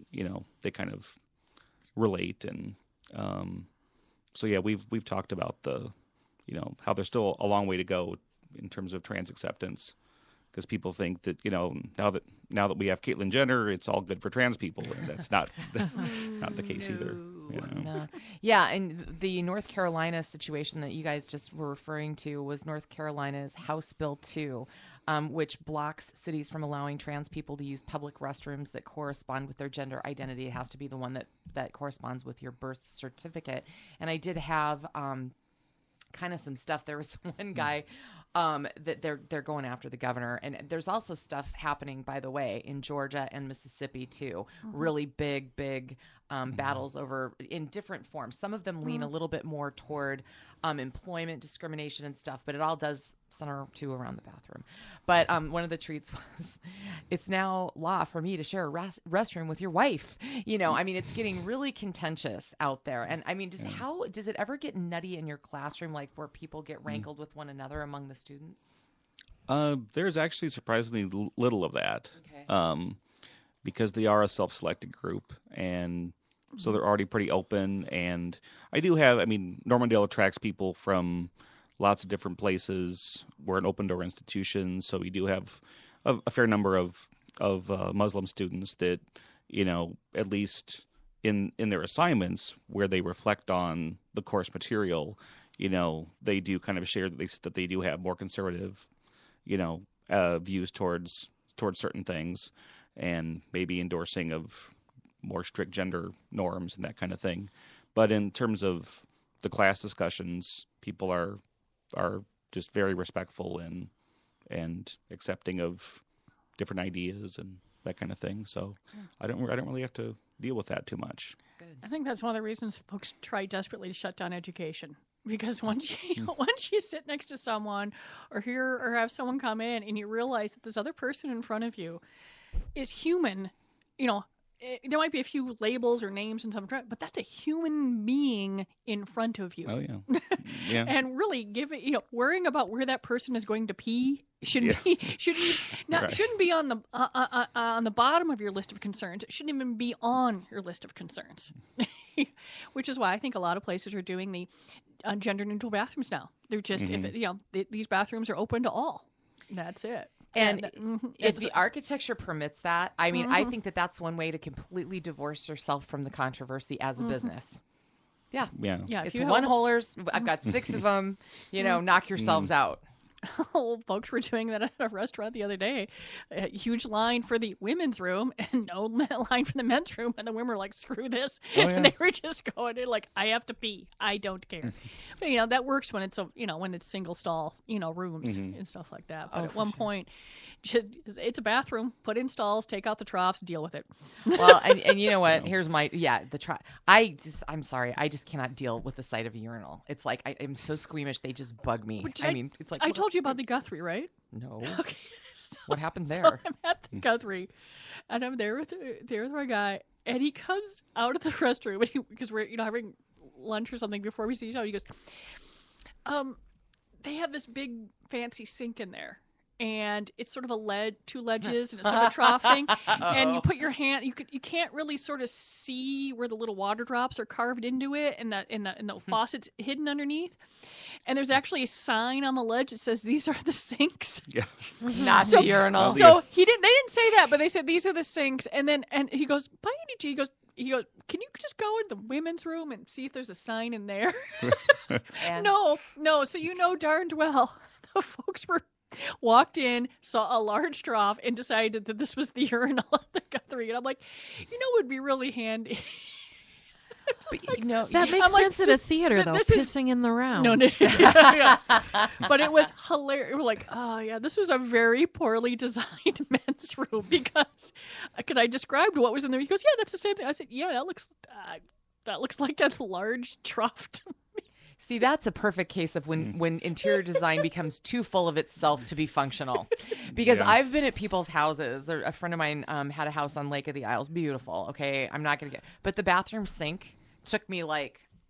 they kind of relate. And so, yeah, we've talked about how there's still a long way to go in terms of trans acceptance, because people think that, now that we have Caitlyn Jenner, it's all good for trans people, and that's not the case either. No. Yeah, and the North Carolina situation that you guys just were referring to was North Carolina's House Bill 2, which blocks cities from allowing trans people to use public restrooms that correspond with their gender identity. It has to be the one that corresponds with your birth certificate. And I did have kind of some stuff. There was one guy that they're going after the governor, and there's also stuff happening, by the way, in Georgia and Mississippi too. Really big battles over in different forms. Some of them lean a little bit more toward employment discrimination and stuff, but it all does center to around the bathroom. But one of the treats was, it's now law for me to share a restroom with your wife. It's getting really contentious out there. And I mean, how does it ever get nutty in your classroom, like where people get rankled with one another among the students? There's actually surprisingly little of that. Okay. Because they are a self-selected group, and so they're already pretty open. And I do have, Normandale attracts people from lots of different places. We're an open-door institution, so we do have a fair number of Muslim students that, at least in their assignments where they reflect on the course material, they do kind of share that they do have more conservative, views towards certain things, and maybe endorsing of more strict gender norms and that kind of thing. But in terms of the class discussions, people are just very respectful and accepting of different ideas and that kind of thing. So I don't really have to deal with that too much. That's good. I think that's one of the reasons folks try desperately to shut down education. Because once you sit next to someone or have someone come in and you realize that this other person in front of you is human, there might be a few labels or names and stuff, but that's a human being in front of you. Oh yeah, yeah. And really worrying about where that person is going to pee shouldn't be on the bottom of your list of concerns. It shouldn't even be on your list of concerns. Which is why I think a lot of places are doing the gender neutral bathrooms now. They're just these bathrooms are open to all. That's it. And if the architecture permits that, I mean, I think that's one way to completely divorce yourself from the controversy as a business. Yeah. Yeah. It's one-holers. I've got 6 of them. Knock yourselves out. Oh, folks were doing that at a restaurant the other day. A huge line for the women's room and no line for the men's room. And the women were like, screw this. Oh, yeah. And they were just going, like, I have to pee. I don't care. But, that works when it's, when it's single stall, rooms and stuff like that. But at one point, it's a bathroom. Put in stalls, take out the troughs, deal with it. Well, and you know what? Here's the trough. I'm sorry. I just cannot deal with the sight of a urinal. It's like, I'm so squeamish. They just bug me. It's like, I told you about the Guthrie, right? No. Okay. So, what happened there? So I'm at the Guthrie, and I'm there with my guy, and he comes out of the restroom because we're having lunch or something before we see each other. He goes, they have this big fancy sink in there. And it's sort of two ledges, and it's sort of a trough thing. And you put your hand, you can't really sort of see where the little water drops are carved into it, and the faucet's hidden underneath. And there's actually a sign on the ledge that says these are the sinks. Yeah, not the urinal. So they didn't say that, but they said these are the sinks. And he goes, by any chance, he goes, can you just go in the women's room and see if there's a sign in there? No. So darned well the folks walked in, saw a large trough, and decided that this was the urinal at the Guthrie. And I'm like, it would be really handy. That makes sense at a theater, though, pissing in the round. No, yeah. But it was hilarious. We're like, oh, yeah, this was a very poorly designed men's room because I described what was in there. He goes, yeah, that's the same thing. I said, yeah, that looks like a large trough to me. See, that's a perfect case of when interior design becomes too full of itself to be functional. Because I've been at people's houses. A friend of mine had a house on Lake of the Isles. Beautiful. Okay, I'm not going to but the bathroom sink took me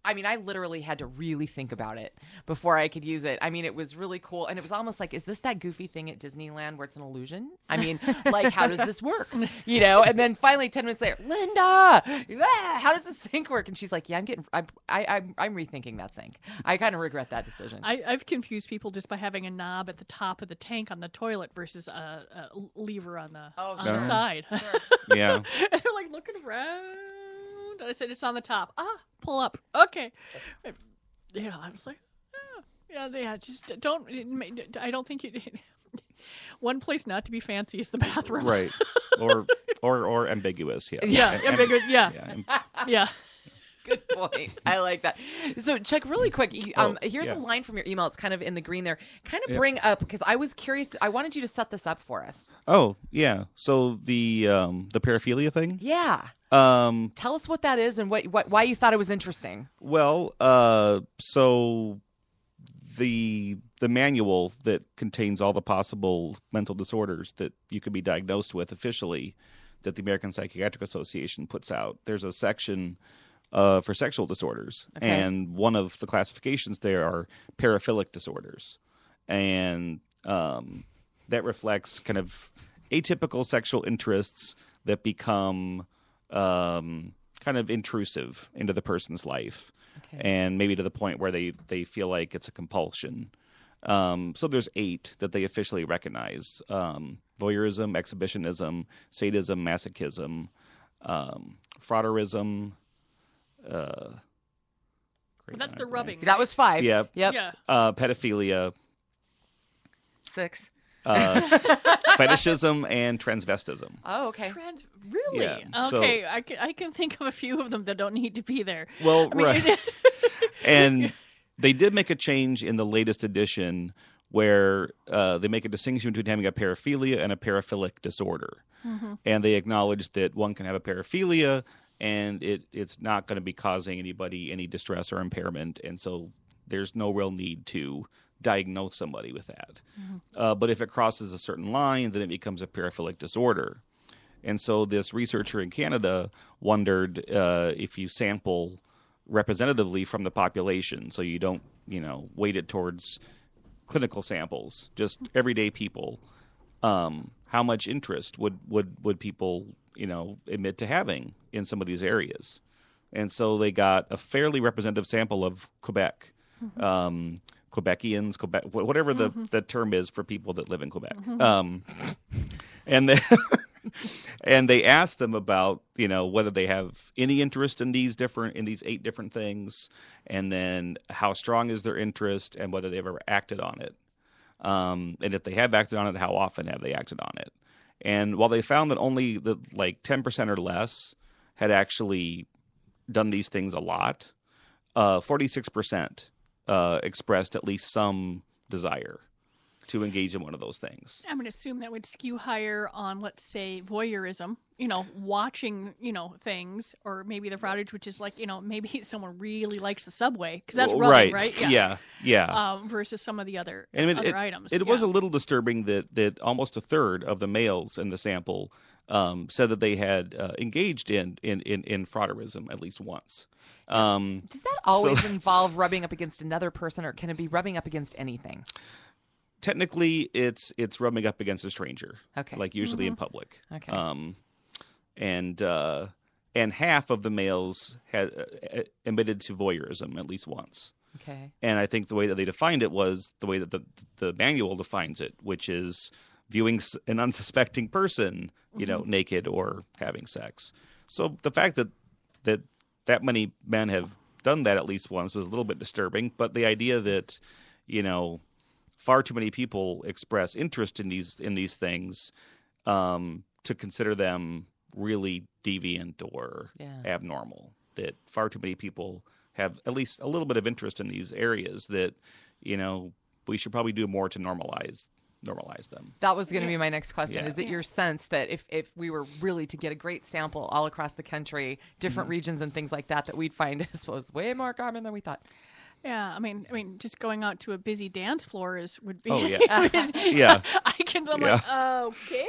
I literally had to really think about it before I could use it. It was really cool. And it was almost like, is this that goofy thing at Disneyland where it's an illusion? How does this work? And then finally 10 minutes later, Linda, how does the sink work? And she's like, yeah, I'm rethinking that sink. I kind of regret that decision. I've confused people just by having a knob at the top of the tank on the toilet versus a lever on the side. Sure. Yeah. And they're like looking around. I said, it's on the top. Pull up. Okay. I was like, just don't. I don't think you. One place not to be fancy is the bathroom. Right. Or ambiguous. Yeah. Yeah. Ambiguous. Yeah. Yeah. Good point. I like that. So, Chuck, really quick, here's a line from your email. It's kind of in the green there. Kind of bring up, because I was curious. I wanted you to set this up for us. Oh, yeah. So the paraphilia thing? Yeah. Tell us what that is and why you thought it was interesting. Well, so the manual that contains all the possible mental disorders that you could be diagnosed with officially that the American Psychiatric Association puts out, there's a section for sexual disorders. Okay. And one of the classifications there are paraphilic disorders. And that reflects kind of atypical sexual interests that become kind of intrusive into the person's life. Okay. And maybe to the point where they feel like it's a compulsion. So there's 8 that they officially recognize. Voyeurism, exhibitionism, sadism, masochism, frauderism. But that's the rubbing. That was 5. Yeah. Yep. Yeah. Pedophilia, 6. fetishism, and transvestism. Oh, okay. Really? Yeah, Okay, I can think of a few of them that don't need to be there. Well, I mean, right. And they did make a change in the latest edition where they make a distinction between having a paraphilia and a paraphilic disorder. Mm-hmm. And they acknowledge that one can have a paraphilia and it's not going to be causing anybody any distress or impairment. And so there's no real need to diagnose somebody with that. Mm-hmm. But if it crosses a certain line, then it becomes a paraphilic disorder. And so this researcher in Canada wondered if you sample representatively from the population, so you don't, weight it towards clinical samples, just everyday people, how much interest would people, admit to having in some of these areas. And so they got a fairly representative sample of Quebec, Quebecians, whatever the term is for people that live in Quebec. And they and they asked them about, whether they have any interest in these 8 different things, and then how strong is their interest, and whether they've ever acted on it. And if they have acted on it, how often have they acted on it? And while they found that only 10% or less had actually done these things a lot, 46% expressed at least some desire to engage in one of those things. I'm going to assume that would skew higher on, let's say, voyeurism, watching, things, or maybe the frontage, which is like, maybe someone really likes the subway, because that's rubbing, right? Yeah. Versus some of the other items. It was a little disturbing that almost a third of the males in the sample said that they had engaged in frauderism at least once. Does that always involve rubbing up against another person, or can it be rubbing up against anything? Technically, it's rubbing up against a stranger. Okay. Like usually in public. Okay. And half of the males had admitted to voyeurism at least once. Okay. And I think the way that they defined it was the way that the manual defines it, which is viewing an unsuspecting person, naked or having sex. So the fact that many men have done that at least once was a little bit disturbing. But the idea that, far too many people express interest in these things to consider them really deviant or abnormal. That far too many people have at least a little bit of interest in these areas that, we should probably do more to normalize them. That was going to be my next question. Yeah. Is it your sense that if we were really to get a great sample all across the country, different regions and things like that we'd find this was way more common than we thought? Yeah, I mean, just going out to a busy dance floor would be. Oh yeah, busy. yeah. I'm like, okay.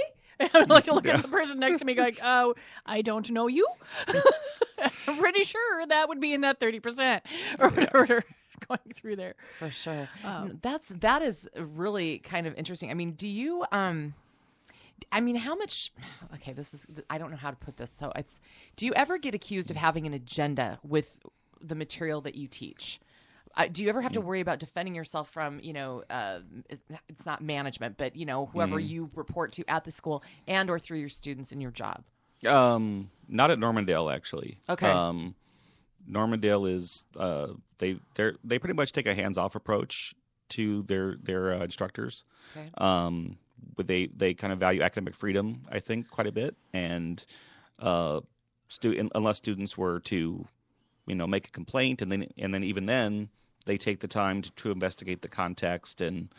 I'm like looking at the person next to me, like, oh, I don't know you. I'm pretty sure that would be in that 30% or whatever going through there. For sure. That is really kind of interesting. I mean, do you? How much? Okay, I don't know how to put this. So do you ever get accused of having an agenda with the material that you teach? Do you ever have to worry about defending yourself from, it's not management, but, whoever you report to at the school and or through your students in your job? Not at Normandale, actually. Okay. Normandale is they pretty much take a hands-off approach to their instructors. Okay. But they kind of value academic freedom, I think, quite a bit, and unless students were to make a complaint, and then even then they take the time to investigate the context and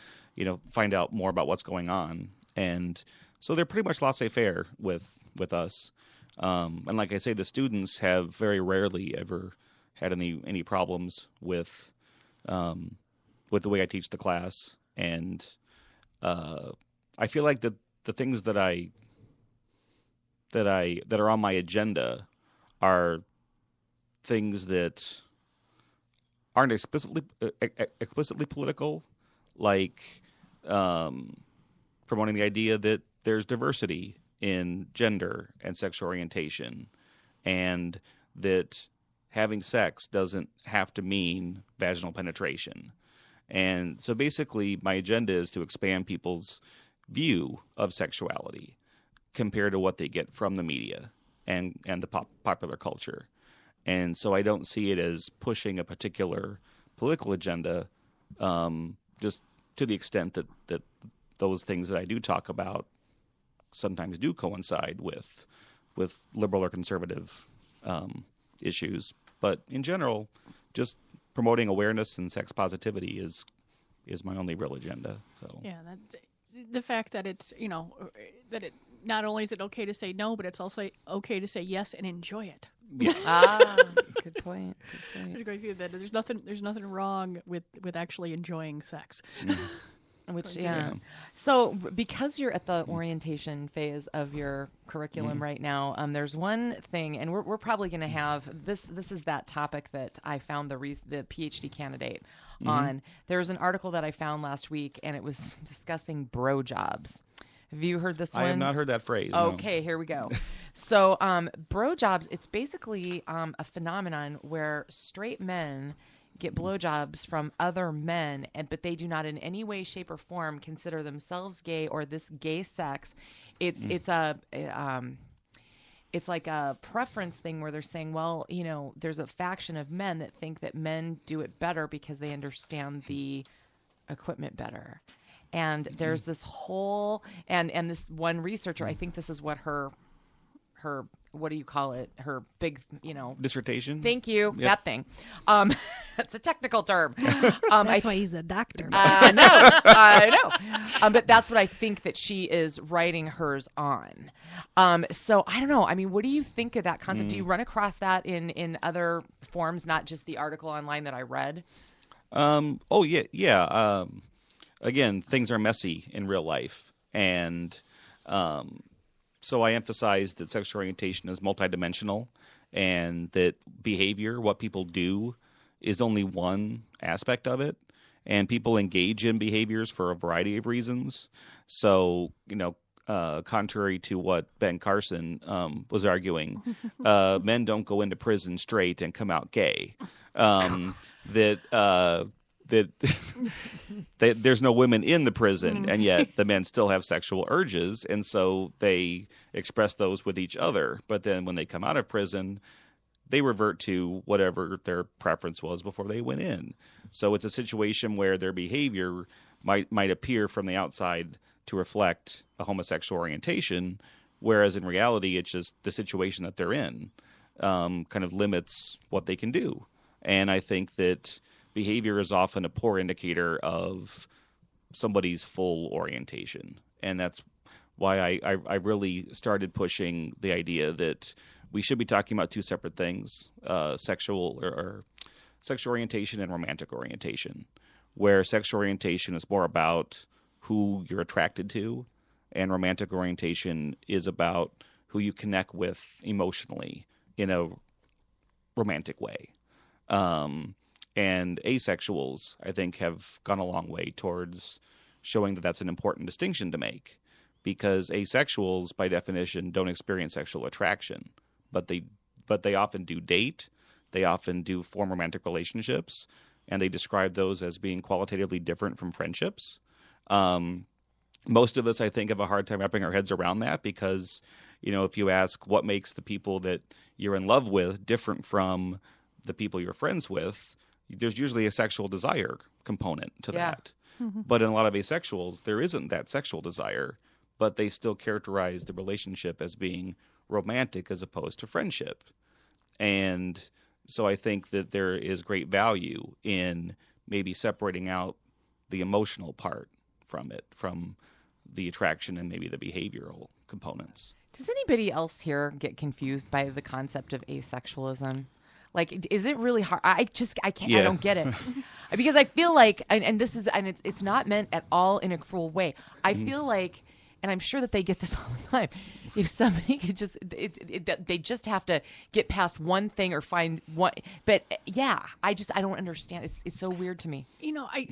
find out more about what's going on, and so they're pretty much laissez-faire with us. And like I say, the students have very rarely ever had any problems with the way I teach the class, and I feel like the things that are on my agenda are things that aren't explicitly political, like promoting the idea that there's diversity in gender and sexual orientation, and that having sex doesn't have to mean vaginal penetration. And so basically my agenda is to expand people's view of sexuality compared to what they get from the media. and the popular culture. And so I don't see it as pushing a particular political agenda, just to the extent that those things that I do talk about sometimes do coincide with liberal or conservative issues. But in general, just promoting awareness and sex positivity is my only real agenda. So Yeah, the fact that it's, that it not only is it okay to say no, but it's also okay to say yes and enjoy it. yeah. Good point. I agree with you that there's nothing wrong with actually enjoying sex. Which, Right. yeah. So because you're at the orientation phase of your curriculum right now, there's one thing, and we're probably going to have this is that topic that I found the PhD candidate on. There's an article that I found last week, and it was discussing bro jobs. Have you heard this one? I have not heard that phrase. No. Okay, here we go. So, bro jobs, it's basically a phenomenon where straight men get blowjobs from other men, but they do not in any way, shape, or form consider themselves gay or this gay sex. It's like a preference thing where they're saying, well, there's a faction of men that think that men do it better because they understand the equipment better. And there's this whole and this one researcher, I think this is what her what do you call it? Her big, Dissertation? Thank you. Yep. That thing. That's a technical term. That's why he's a doctor. I know. But that's what I think that she is writing hers on. So I don't know. I mean, what do you think of that concept? Do you run across that in other forms, not just the article online that I read? Oh, yeah. Again, things are messy in real life. And so I emphasize that sexual orientation is multidimensional and that behavior, what people do, is only one aspect of it. And people engage in behaviors for a variety of reasons. So, contrary to what Ben Carson was arguing, men don't go into prison straight and come out gay. That there's no women in the prison, and yet the men still have sexual urges, and so they express those with each other. But then when they come out of prison, they revert to whatever their preference was before they went in. So it's a situation where their behavior might appear from the outside to reflect a homosexual orientation, whereas in reality, it's just the situation that they're in kind of limits what they can do. And I think that behavior is often a poor indicator of somebody's full orientation. And that's why I really started pushing the idea that we should be talking about two separate things, sexual orientation and romantic orientation, where sexual orientation is more about who you're attracted to, and romantic orientation is about who you connect with emotionally in a romantic way. And asexuals, I think, have gone a long way towards showing that that's an important distinction to make, because asexuals, by definition, don't experience sexual attraction, but they often do date, they often do form romantic relationships, and they describe those as being qualitatively different from friendships. Most of us, I think, have a hard time wrapping our heads around that because, if you ask what makes the people that you're in love with different from the people you're friends with, there's usually a sexual desire component to that. Mm-hmm. But in a lot of asexuals, there isn't that sexual desire, but they still characterize the relationship as being romantic as opposed to friendship. And so I think that there is great value in maybe separating out the emotional part from it, from the attraction and maybe the behavioral components. Does anybody else here get confused by the concept of asexualism? Like, is it really hard? I can't. Yeah. I don't get it because I feel like, and it's not meant at all in a cruel way. I feel like, and I'm sure that they get this all the time. If somebody could just, they just have to get past one thing or find one. But yeah, I don't understand. It's so weird to me. I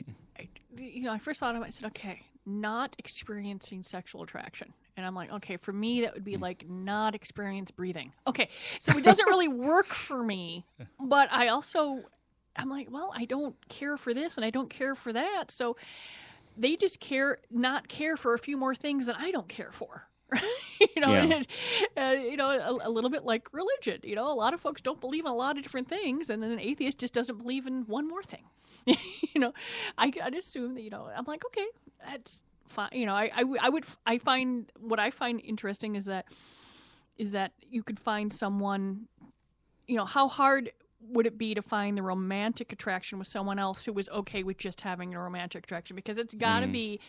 first thought of it. I said, okay, not experiencing sexual attraction. And I'm like, okay, for me, that would be like not experience breathing. Okay, so it doesn't really work for me. But I'm like, well, I don't care for this and I don't care for that. So they just not care for a few more things that I don't care for. Yeah. A little bit like religion. A lot of folks don't believe in a lot of different things, and then an atheist just doesn't believe in one more thing. I'd assume that, I'm like, okay, that's fine. I find what I find interesting is that you could find someone, how hard would it be to find the romantic attraction with someone else who was okay with just having a romantic attraction? Because it's got to be,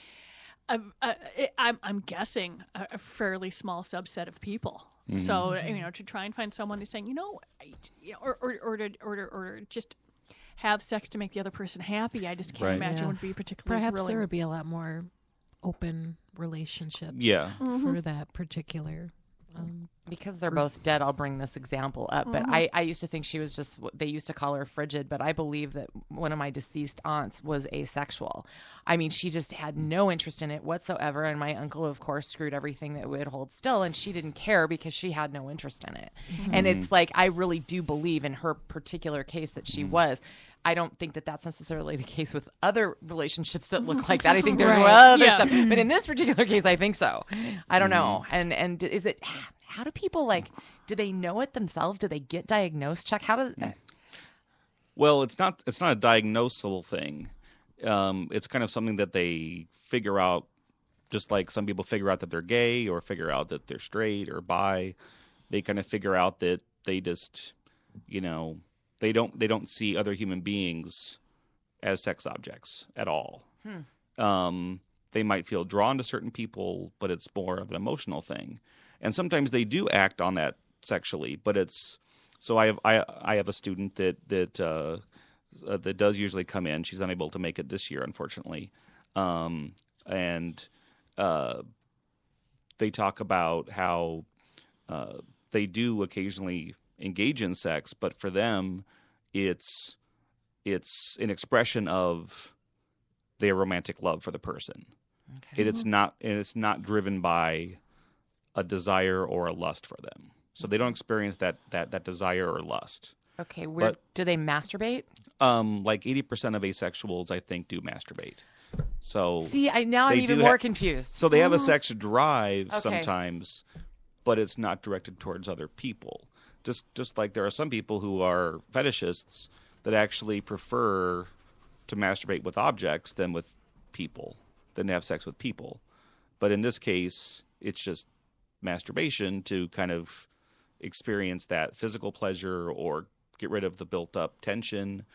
I'm guessing, a fairly small subset of people. So to try and find someone who's saying, or just have sex to make the other person happy, I just can't imagine would be particularly Perhaps thrilling. there would be a lot more open relationships. Yeah. For that particular. Because they're both dead, I'll bring this example up. But I used to think she was just, they used to call her frigid, but I believe that one of my deceased aunts was asexual. I mean, she just had no interest in it whatsoever. And my uncle, of course, screwed everything that would hold still. And she didn't care because she had no interest in it. And it's like, I really do believe in her particular case that she was. I don't think that that's necessarily the case with other relationships that look like that. I think there's other stuff. But in this particular case, I think so. I don't know. And is it, how do people do they know it themselves? Do they get diagnosed? Chuck, how does that? Well, it's not a diagnosable thing. It's kind of something that they figure out, just like some people figure out that they're gay or figure out that they're straight or bi. They kind of figure out that they just, they don't see other human beings as sex objects at all. They might feel drawn to certain people, but it's more of an emotional thing. And sometimes they do act on that sexually, but it's so. I have a student that does usually come in. She's unable to make it this year, unfortunately, and they talk about how they do occasionally engage in sex, but for them, it's an expression of their romantic love for the person. Okay. It's not driven by a desire or a lust for them. So they don't experience that desire or lust. Okay, do they masturbate? Like 80% of asexuals, I think, do masturbate. So see, I'm even more confused. So they have a sex drive sometimes, but it's not directed towards other people. Just like there are some people who are fetishists that actually prefer to masturbate with objects than with people, than to have sex with people. But in this case, it's just masturbation to kind of experience that physical pleasure or get rid of the built-up tension,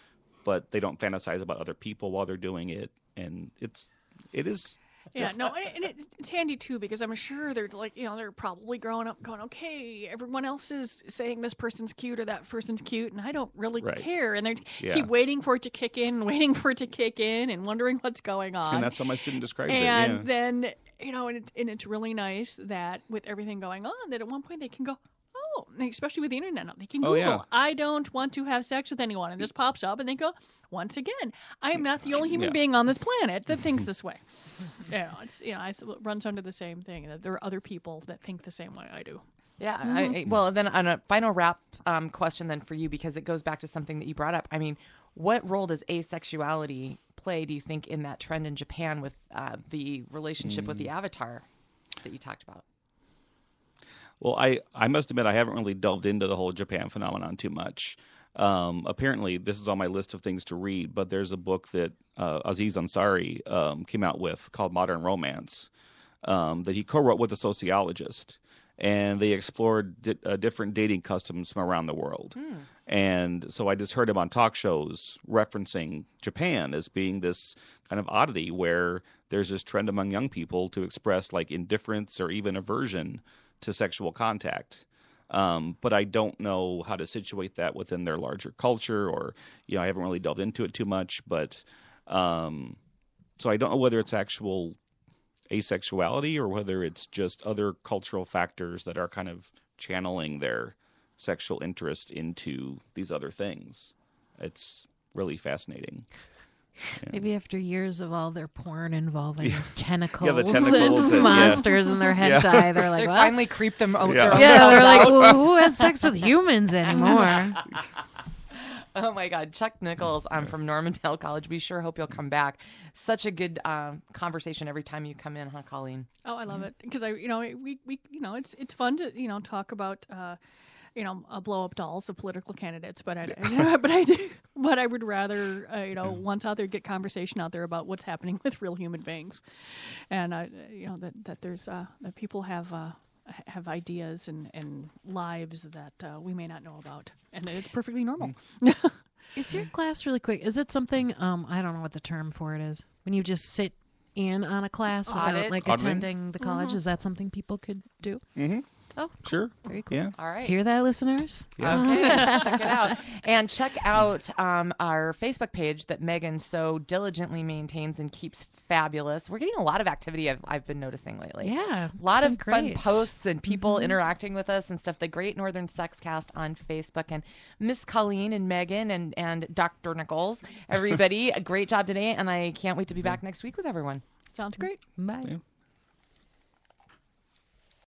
but they don't fantasize about other people while they're doing it, and it is. Yeah, no, and it's handy too because I'm sure they're they're probably growing up going, okay, everyone else is saying this person's cute or that person's cute, and I don't really care, and they keep waiting for it to kick in, and wondering what's going on. And that's how my student describes it. And then and it's really nice that with everything going on, that at one point they can go, oh, especially with the internet now, they can Google, I don't want to have sex with anyone, and this pops up, and they go, once again, I am not the only human being on this planet that thinks this way. It runs under the same thing, that there are other people that think the same way I do. Yeah. Well, then on a final wrap question then for you, because it goes back to something that you brought up. I mean, what role does asexuality play, do you think, in that trend in Japan with the relationship with the avatar that you talked about? Well, I must admit I haven't really delved into the whole Japan phenomenon too much. Apparently, this is on my list of things to read, but there's a book that Aziz Ansari came out with called Modern Romance that he co-wrote with a sociologist. And they explored different dating customs from around the world. And so I just heard him on talk shows referencing Japan as being this kind of oddity where there's this trend among young people to express like indifference or even aversion to sexual contact. But I don't know how to situate that within their larger culture, or I haven't really delved into it too much. But so I don't know whether it's actual asexuality or whether it's just other cultural factors that are kind of channeling their sexual interest into these other things. It's really fascinating. Yeah. Maybe after years of all their porn involving tentacles, the tentacles and monsters in their hentai, they're like, they well, finally creep them. They're like, well, who has sex with humans anymore? Oh my God, Chuck Nikles from Normandale College. We sure hope you'll come back. Such a good conversation every time you come in, huh, Colleen? Oh, I love it because it's fun to talk about blow up dolls of political candidates, but I would rather once out there get conversation out there about what's happening with real human beings, and that there's that people have ideas and lives that we may not know about, and it's perfectly normal. Is your class really quick? Is it something, I don't know what the term for it is, when you just sit in on a class without Auditing? attending the college? Is that something people could do? Mm-hmm. Oh, Sure. very cool. Yeah. All right. Hear that, listeners? Yeah. Okay, check it out. And check out our Facebook page that Megan so diligently maintains and keeps fabulous. We're getting a lot of activity I've been noticing lately. Yeah. A lot of fun great. posts and people interacting with us and stuff. The Great Northern Sex Cast on Facebook. And Miss Colleen and Megan and Dr. Nikles, everybody, a great job today. And I can't wait to be back next week with everyone. Sounds great. Bye. Yeah.